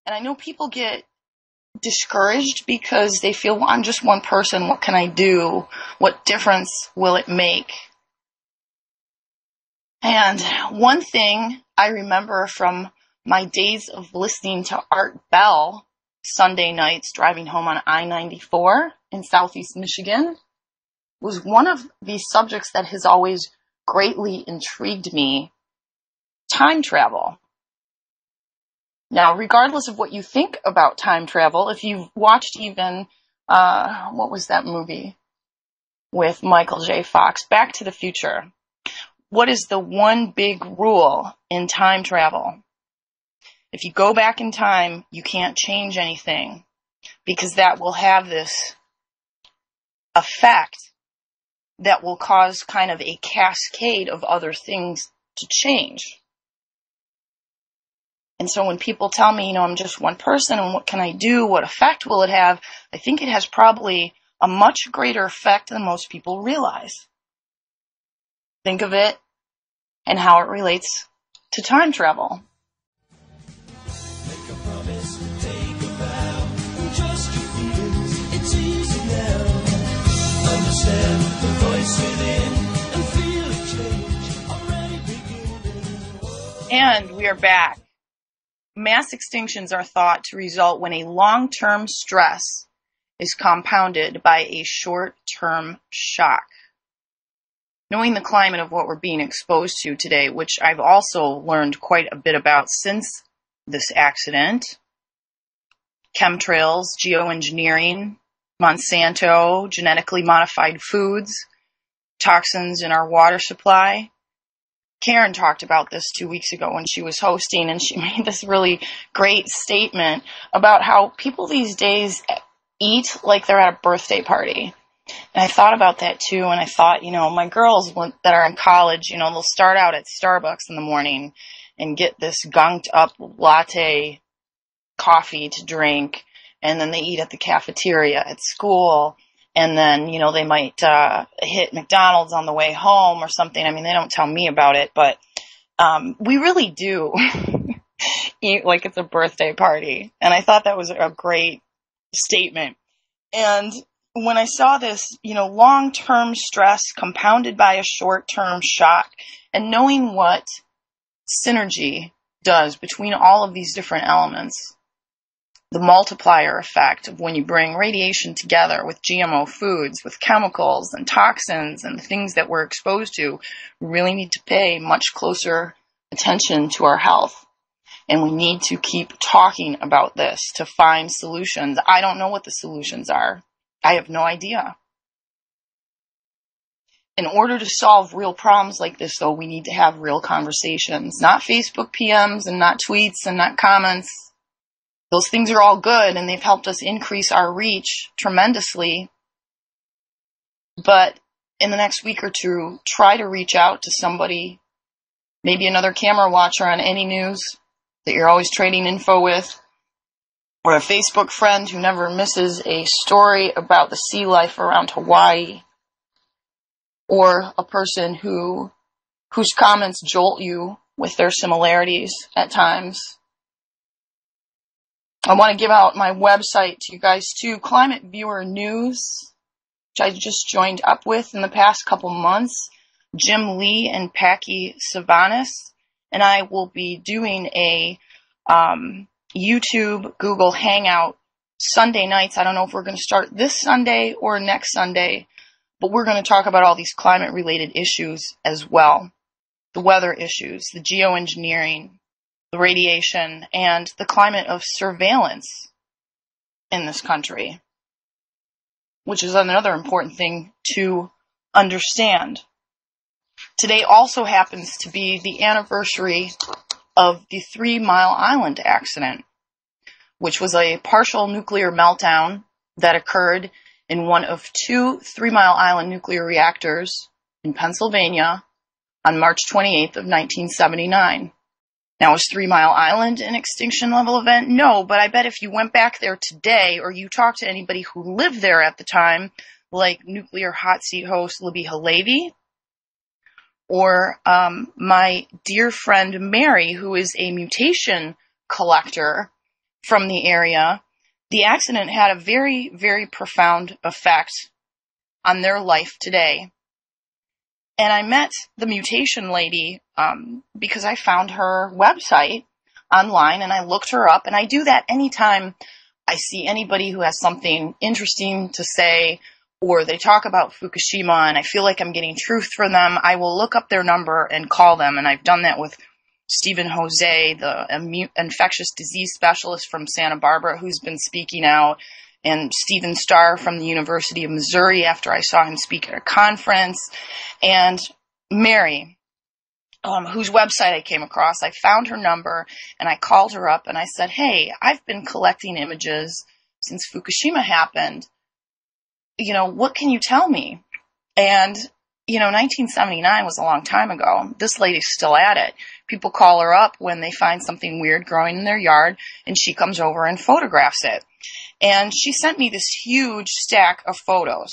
And I know people get discouraged because they feel, well, I'm just one person. What can I do? What difference will it make? And one thing I remember from my days of listening to Art Bell Sunday nights driving home on I-94 in Southeast Michigan was one of these subjects that has always greatly intrigued me: time travel. Now, regardless of what you think about time travel, if you've watched even, what was that movie with Michael J. Fox, Back to the Future, what is the one big rule in time travel? If you go back in time, you can't change anything, because that will have this effect that will cause kind of a cascade of other things to change. And so when people tell me, I'm just one person and what can I do? What effect will it have? I think it has probably a much greater effect than most people realize. Think of it and how it relates to time travel. Make a promise, take a vow, just begins, it's easy now. Understand the voice within and feel a change already beginning. And we are back. Mass extinctions are thought to result when a long-term stress is compounded by a short-term shock. Knowing the climate of what we're being exposed to today, which I've also learned quite a bit about since this accident: chemtrails, geoengineering, Monsanto, genetically modified foods, toxins in our water supply. Karen talked about this 2 weeks ago when she was hosting, and she made this really great statement about how people these days eat like they're at a birthday party. And I thought about that too, and I thought, my girls that are in college, they'll start out at Starbucks in the morning and get this gunked up latte coffee to drink, and then they eat at the cafeteria at school. And then, they might hit McDonald's on the way home or something. I mean, they don't tell me about it, but we really do eat like it's a birthday party. And I thought that was a great statement. And when I saw this, long-term stress compounded by a short-term shock, and knowing what synergy does between all of these different elements, the multiplier effect of when you bring radiation together with GMO foods, with chemicals and toxins and the things that we're exposed to, we really need to pay much closer attention to our health. And we need to keep talking about this to find solutions. I don't know what the solutions are. I have no idea. In order to solve real problems like this, though, we need to have real conversations, not Facebook PMs and not tweets and not comments. Those things are all good, and they've helped us increase our reach tremendously. But in the next week or two, try to reach out to somebody, maybe another camera watcher on any news that you're always trading info with, or a Facebook friend who never misses a story about the sea life around Hawaii, or a person whose comments jolt you with their similarities at times. I want to give out my website to you guys too, Climate Viewer News, which I just joined up with in the past couple months, Jim Lee and Packy Savanis, and I will be doing a YouTube Google Hangout Sunday nights. I don't know if we're going to start this Sunday or next Sunday, but we're going to talk about all these climate-related issues as well. The weather issues, the geoengineering, the radiation, and the climate of surveillance in this country, which is another important thing to understand. Today also happens to be the anniversary of the 3 Mile Island accident, which was a partial nuclear meltdown that occurred in one of 2 3 Mile Island nuclear reactors in Pennsylvania on March 28th of 1979. Now, is 3 Mile Island an extinction level event? No, but I bet if you went back there today, or you talked to anybody who lived there at the time, like nuclear hot seat host Libby Halevi, or my dear friend Mary, who is a mutation collector from the area, the accident had a very, very profound effect on their life today. And I met the mutation lady because I found her website online and I looked her up, and I do that anytime I see anybody who has something interesting to say or they talk about Fukushima and I feel like I'm getting truth from them. I will look up their number and call them, and I've done that with Stephen Jose, the infectious disease specialist from Santa Barbara who's been speaking out, and Stephen Starr from the University of Missouri after I saw him speak at a conference, and Mary, whose website I came across. I found her number and I called her up and I said, hey, I've been collecting images since Fukushima happened. What can you tell me? And, 1979 was a long time ago. This lady's still at it. People call her up when they find something weird growing in their yard, and she comes over and photographs it. And she sent me this huge stack of photos.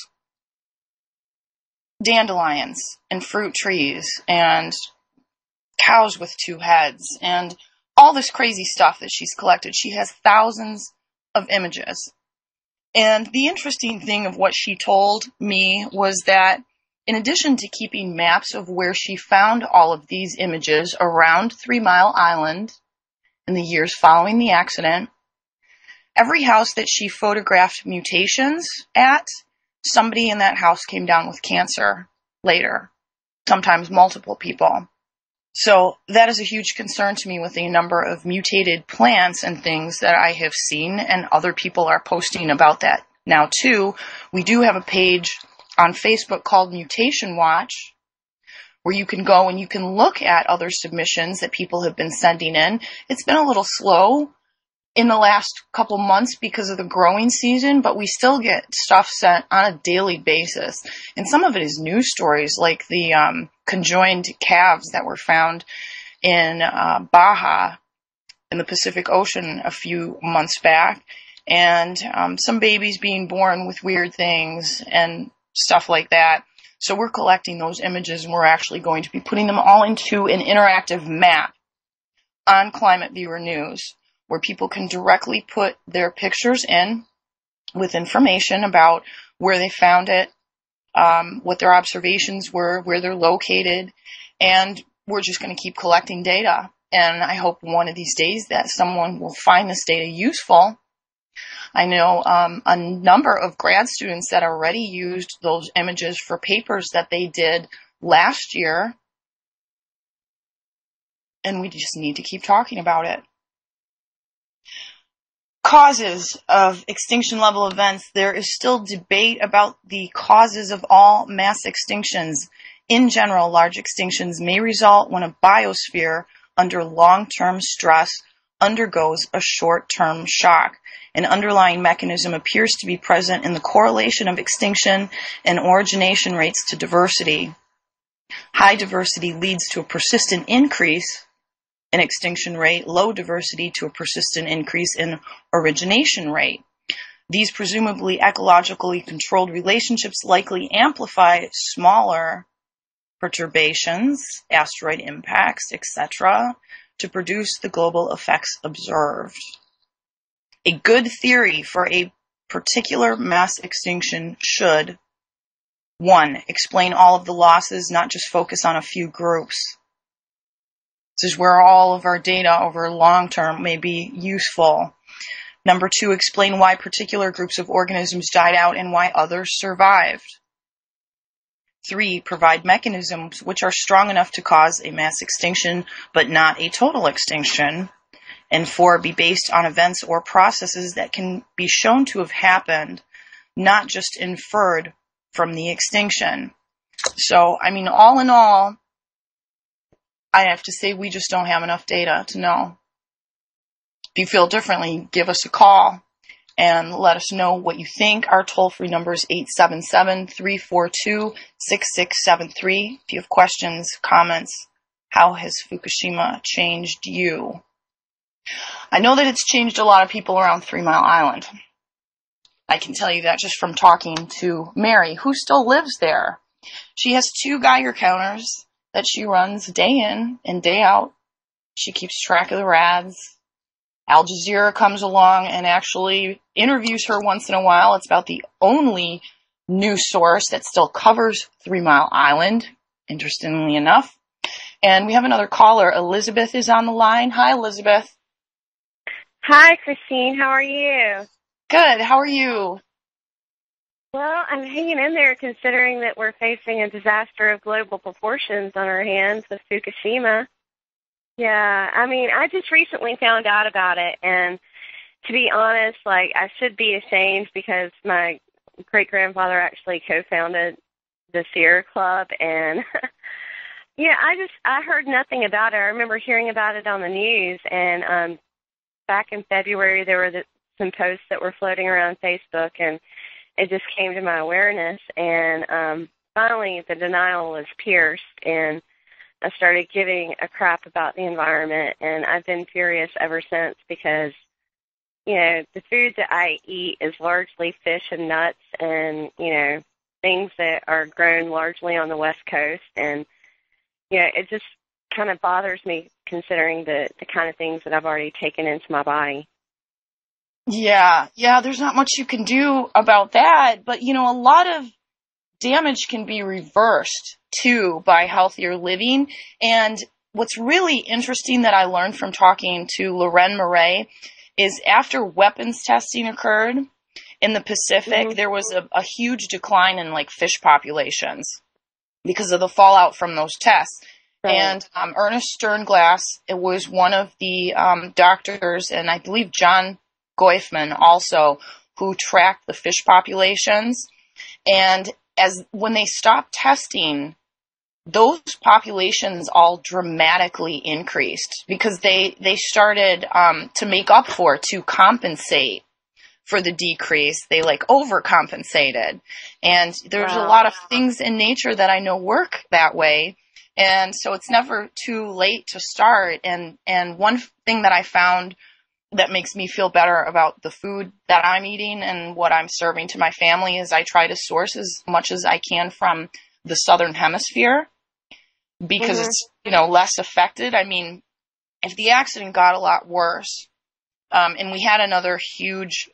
Dandelions and fruit trees and cows with two heads and all this crazy stuff that she's collected. She has thousands of images. And the interesting thing of what she told me was that in addition to keeping maps of where she found all of these images around 3 Mile Island in the years following the accident, every house that she photographed mutations at, somebody in that house came down with cancer later, sometimes multiple people. So that is a huge concern to me with the number of mutated plants and things that I have seen, and other people are posting about that now too. We do have a page on Facebook called Mutation Watch, where you can go and you can look at other submissions that people have been sending in. It's been a little slow in the last couple months because of the growing season, but we still get stuff sent on a daily basis. And some of it is news stories, like the conjoined calves that were found in Baja in the Pacific Ocean a few months back, and some babies being born with weird things and stuff like that. So we're collecting those images, and we're actually going to be putting them all into an interactive map on Climate Viewer News, where people can directly put their pictures in with information about where they found it, what their observations were, where they're located, and we're just going to keep collecting data. And I hope one of these days that someone will find this data useful. I know a number of grad students that already used those images for papers that they did last year, and we just need to keep talking about it. Causes of extinction level events. There is still debate about the causes of all mass extinctions. In general, large extinctions may result when a biosphere under long-term stress undergoes a short-term shock. An underlying mechanism appears to be present in the correlation of extinction and origination rates to diversity. High diversity leads to a persistent increase in extinction rate, low diversity to a persistent increase in origination rate. These presumably ecologically controlled relationships likely amplify smaller perturbations, asteroid impacts, etc., to produce the global effects observed. A good theory for a particular mass extinction should: 1. Explain all of the losses, not just focus on a few groups. This is where all of our data over long term may be useful. Number 2, explain why particular groups of organisms died out and why others survived. 3, provide mechanisms which are strong enough to cause a mass extinction, but not a total extinction. And 4, be based on events or processes that can be shown to have happened, not just inferred from the extinction. So, all in all, I have to say we just don't have enough data to know. If you feel differently, give us a call and let us know what you think. Our toll-free number is 877-342-6673. If you have questions, comments, how has Fukushima changed you? I know that it's changed a lot of people around 3 Mile Island. I can tell you that just from talking to Mary, who still lives there. She has 2 Geiger counters that she runs day in and day out. She keeps track of the rads. Al Jazeera comes along and actually interviews her once in a while. It's about the only news source that still covers 3 Mile Island, interestingly enough. And we have another caller. Elizabeth is on the line. Hi, Elizabeth. Hi, Christine. How are you? Good. How are you? Well, I'm hanging in there considering that we're facing a disaster of global proportions on our hands with Fukushima. Yeah, I mean, I just recently found out about it, and to be honest, like, I should be ashamed because my great-grandfather actually co-founded the Sierra Club, and yeah, I heard nothing about it. I remember hearing about it on the news, and back in February there were some posts that were floating around Facebook, and it just came to my awareness, and finally the denial was pierced, and I started giving a crap about the environment, and I've been furious ever since because, you know, the food that I eat is largely fish and nuts and, you know, things that are grown largely on the West Coast, and, you know, it just kind of bothers me considering the kind of things that I've already taken into my body. Yeah, there's not much you can do about that, but, you know, a lot of damage can be reversed, too, by healthier living. And what's really interesting that I learned from talking to Lorraine Murray is after weapons testing occurred in the Pacific, there was a huge decline in, like, fish populations because of the fallout from those tests. Right. And Ernest Sternglass, it was one of the doctors, and I believe John Goifman also, who tracked the fish populations. And when they stopped testing, those populations all dramatically increased because they started to make up to compensate for the decrease. They like overcompensated. And there's a lot of things in nature that I know work that way. And so it's never too late to start. And one thing that I found that makes me feel better about the food that I'm eating and what I'm serving to my family is I try to source as much as I can from the Southern Hemisphere because it's, you know, less affected. I mean, if the accident got a lot worse, and we had another huge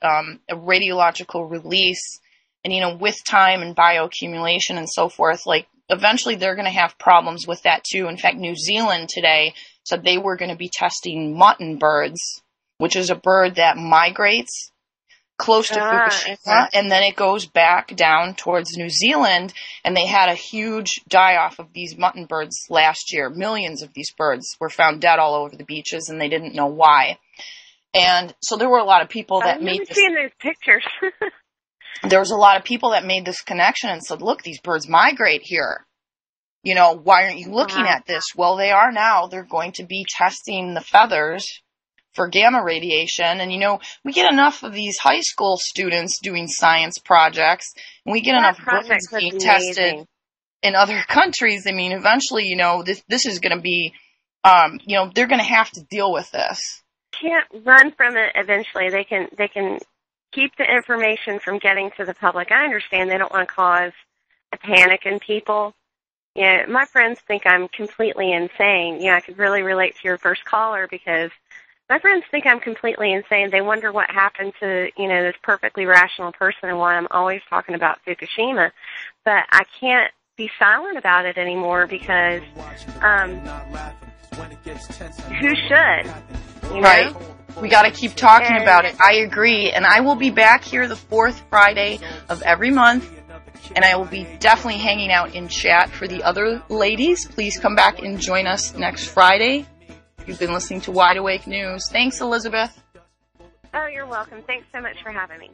radiological release, and, you know, with time and bioaccumulation and so forth, like, eventually they're going to have problems with that too. In fact, New Zealand today said they were going to be testing mutton birds, which is a bird that migrates close to Fukushima, and then it goes back down towards New Zealand, and they had a huge die-off of these mutton birds last year. Millions of these birds were found dead all over the beaches, and they didn't know why. And so there were a lot of people that made this... I've seen those pictures. There was a lot of people that made this connection and said, look, these birds migrate here. You know, why aren't you looking at this? Well, they are now. They're going to be testing the feathers for gamma radiation. And, you know, we get enough of these high school students doing science projects, and we get enough birds being tested in other countries. I mean, eventually, you know, this is going to be, you know, they're going to have to deal with this. Can't run from it eventually. They can keep the information from getting to the public. I understand they don't want to cause a panic in people. You know, my friends think I'm completely insane. You know, I could really relate to your first caller because my friends think I'm completely insane. They wonder what happened to, you know, this perfectly rational person and why I'm always talking about Fukushima. But I can't be silent about it anymore because who should? You know? Right. We got to keep talking about it. I agree. And I will be back here the fourth Friday of every month. And I will be definitely hanging out in chat for the other ladies. Please come back and join us next Friday. You've been listening to Wide Awake News. Thanks, Elizabeth. Oh, you're welcome. Thanks so much for having me.